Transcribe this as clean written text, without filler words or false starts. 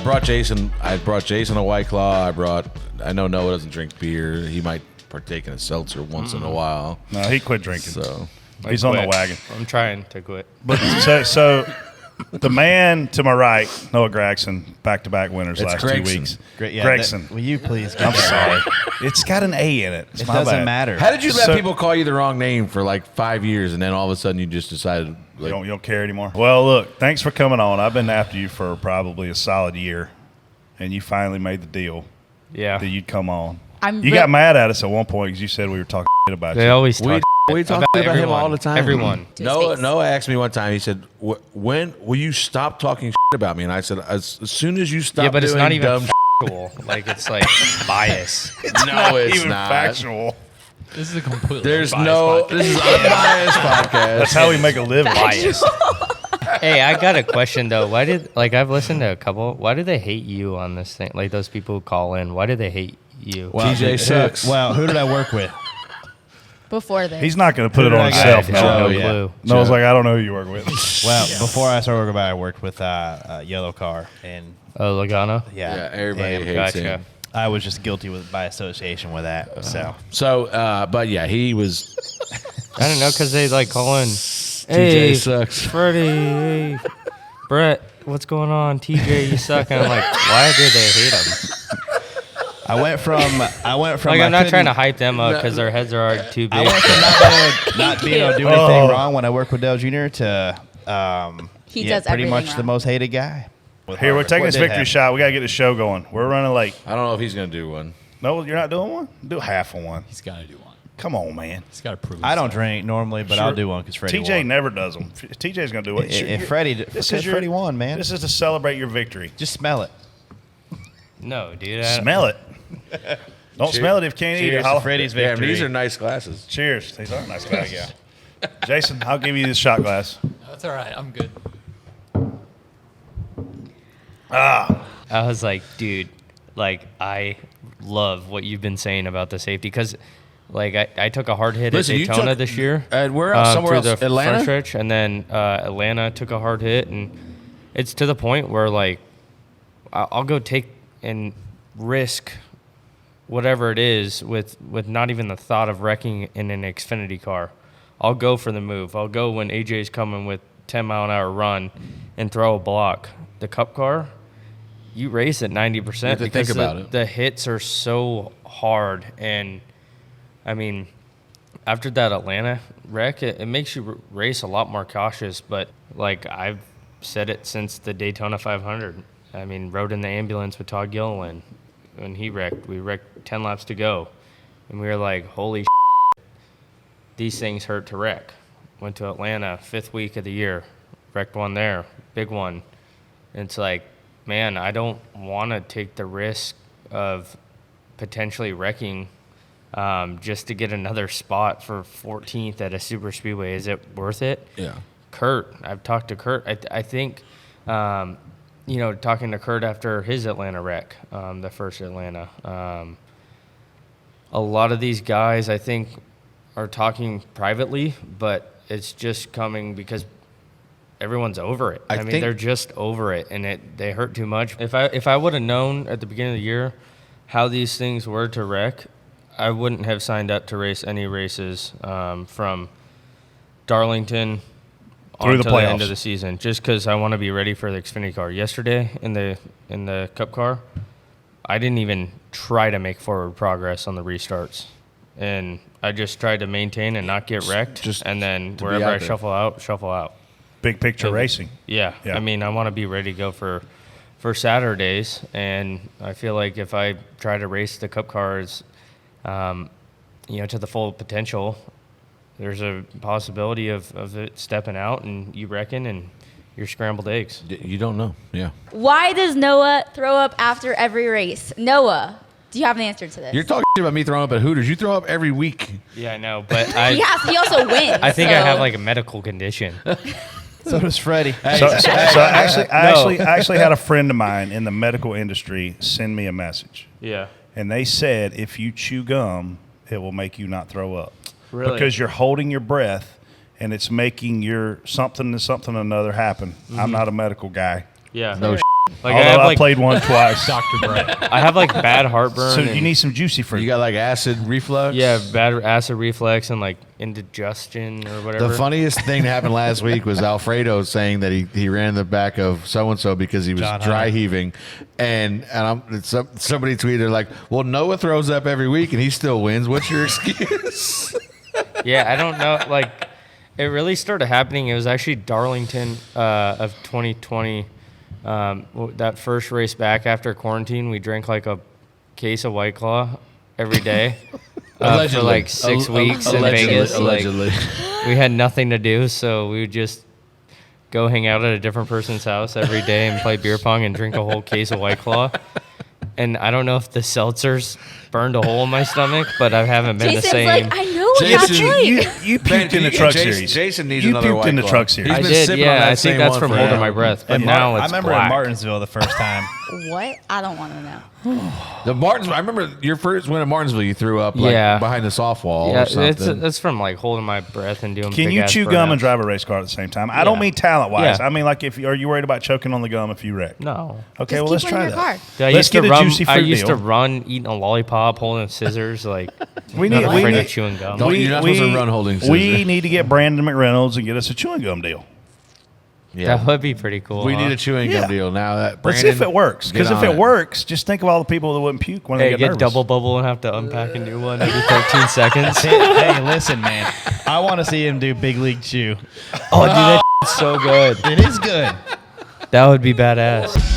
brought Jason a White Claw. I know Noah doesn't drink beer. He might partake in a seltzer once in a while. No, he quit drinking. So he's on the wagon. I'm trying to quit. But so the man to my right, Noah Gragson, back-to-back winners last Gragson. 2 weeks. Great, yeah, Gragson. will you please? I'm sorry. It's got an A in it. It's It my doesn't bad. matter. how did you let people call you the wrong name for like 5 years, and then all of a sudden you just decided? You don't care anymore? Well, look, thanks for coming on. I've been after you for probably a solid year, and you finally made the deal Yeah. that you'd come on. You got mad at us at one point because you said we were talking about They you. always talk We talk about him all the time. Everyone. Noah asked me one time. He said, "When will you stop talking about me?" And I said, "As soon as you stop." Yeah, but it's doing not even dumb factual. Like, it's like bias. No, it's even not. factual. This is a completely There's unbiased podcast. this is unbiased podcast. That's how we make a living. Bias. Hey, I got a question though. I've listened to a couple. Why do they hate you on this thing? Like those people who call in. Why do they hate you? Well, TJ sucks. Well, who did I work with? Before this. He's not going to put Who it did on I himself. get? No, no yeah. clue. Noah's like, I don't know who you work with. Well, before I started working with, I worked with Yellow Car, and Oh, Logano. Yeah, everybody and hates Gotcha. him. I was just guilty by association with that. So, but yeah, he was. I don't know because they like call in. TJ Hey, sucks. Freddie. Hey, Brett. What's going on? TJ, you suck. And I'm like, why did they hate him? I went from Like, I'm not trying to hype them up because their heads are already too I big. went from not being able to do anything wrong when I worked with Dale Jr. to He does pretty everything much wrong. the most hated guy. Here, we're taking What this did victory happen? shot. We got to get the show going. We're running late. I don't know if he's gonna do one. No, you're not doing one? Do half of one. He's got to do one. Come on, man. He's got to prove I don't himself. drink normally, but Sure. I'll do one because Freddie TJ won. never does them. TJ's going to do it. If Freddie, Freddie won, man. This is to celebrate your victory. Just smell it. No, dude. Smell it. Don't smell it if you can't eat it. Cheers to Holla. Freddie's Yeah, victory. these are nice glasses. Cheers. These are nice glasses. Jason, I'll give you this shot glass. That's all right. I'm good. I was like, dude, like, I love what you've been saying about the safety because, like, I took a hard hit Listen, at you Daytona took- this year. We're out somewhere through else. the Atlanta? front stretch, and then Atlanta took a hard hit, and it's to the point where, like, I'll go take and risk whatever it is with not even the thought of wrecking in an Xfinity car. I'll go for the move. I'll go when AJ's coming with 10-mile-an-hour run and throw a block. The Cup car, you race at 90% You have to because think about it. the hits are so hard. And, I mean, after that Atlanta wreck, it makes you race a lot more cautious. But, like, I've said it since the Daytona 500. I mean, rode in the ambulance with Todd Gilliland when he wrecked. We wrecked 10 laps to go. And we were like, holy shit, these things hurt to wreck. Went to Atlanta, 5th week of the year. Wrecked one there, big one. And it's like, man, I don't want to take the risk of potentially wrecking just to get another spot for 14th at a super speedway. Is it worth it? Yeah. Kurt, I've talked to Kurt. I think, talking to Kurt after his Atlanta wreck, the first Atlanta, a lot of these guys, I think, are talking privately, but it's just coming because everyone's over it. I mean, think- they're just over it, and they hurt too much. If I would have known at the beginning of the year how these things were to wreck, I wouldn't have signed up to race any races from Darlington Through the to the end playoffs. of the season, just because I want to be ready for the Xfinity car. Yesterday in the Cup car, I didn't even try to make forward progress on the restarts, and I just tried to maintain and not get wrecked. And then be wherever out I there. shuffle out. Big picture racing. Yeah. Yeah. I mean, I want to be ready to go for Saturdays, and I feel like if I try to race the Cup cars, to the full potential, there's a possibility of it stepping out and you wrecking and you're scrambled eggs. You don't know. Yeah. Why does Noah throw up after every race? Noah, do you have an answer to this? You're talking about me throwing up at Hooters. You throw up every week. Yeah, I know, but he also wins. I think I so- have like a medical condition. So does Freddie. So I actually had a friend of mine in the medical industry send me a message. Yeah. And they said if you chew gum, it will make you not throw up. Really? Because you're holding your breath and it's making your something or another happen. I'm not a medical guy. Yeah. No Like Although I like played one twice. Dr. Brett. I have like bad heartburn. So and- you need some juicy fruit. You got like acid reflux? yeah, bad acid reflux and like indigestion or whatever. The funniest thing that happened last week was Alfredo saying that he ran in the back of so-and-so because he was John dry Hunter. heaving. And somebody tweeted like, well, Noah throws up every week and he still wins. What's your excuse? Yeah, I don't know. Like, it really started happening. It was actually Darlington of 2020. That first race back after quarantine, we drank like a case of White Claw every day for like 6 weeks in Vegas. Allegedly. Like, we had nothing to do, so we would just go hang out at a different person's house every day and play beer pong and drink a whole case of White Claw. And I don't know if the seltzers burned a hole in my stomach, but I haven't been Jason's the same. like, I know what that's Jason, like. You Man, puked in the yeah, truck Jason- series. Jason needs you another puked White in the Claw. truck series. He's I been did, sipping on yeah. that I think same that's one from for holding now. my breath. But And now I it's remember black. in Martinsville the first time. What? I don't want to know. The Martinsville. I remember your first win at Martinsville. You threw up like Yeah. behind the softball Yeah, or something. it's from like holding my breath and doing. Can you big-ass chew gum and burnouts. drive a race car at the same time? I don't Yeah. mean talent wise. Yeah. I mean like are you worried about choking on the gum if you wreck? No. Okay, Just well keep let's one in try your car. that. Dude, I Let's used to get a run. juicy I fruit used to deal. run eating a lollipop, holding scissors. Like We not need afraid we of need, chewing gum. Don't- you're not supposed to run holding scissors. We need to get Brandon McReynolds and get us a chewing gum deal. Yeah. That would be pretty cool. We huh? need a chewing gum Yeah. deal now. That Let's see if Brandon, it works. Because get if on it works, just think of all the people that wouldn't puke when they Hey, get get nervous. double bubble and have to unpack a new one every 13 seconds. Hey, listen, man. I want to see him do Big League Chew. Oh, dude, that's so good. It is good. That would be badass.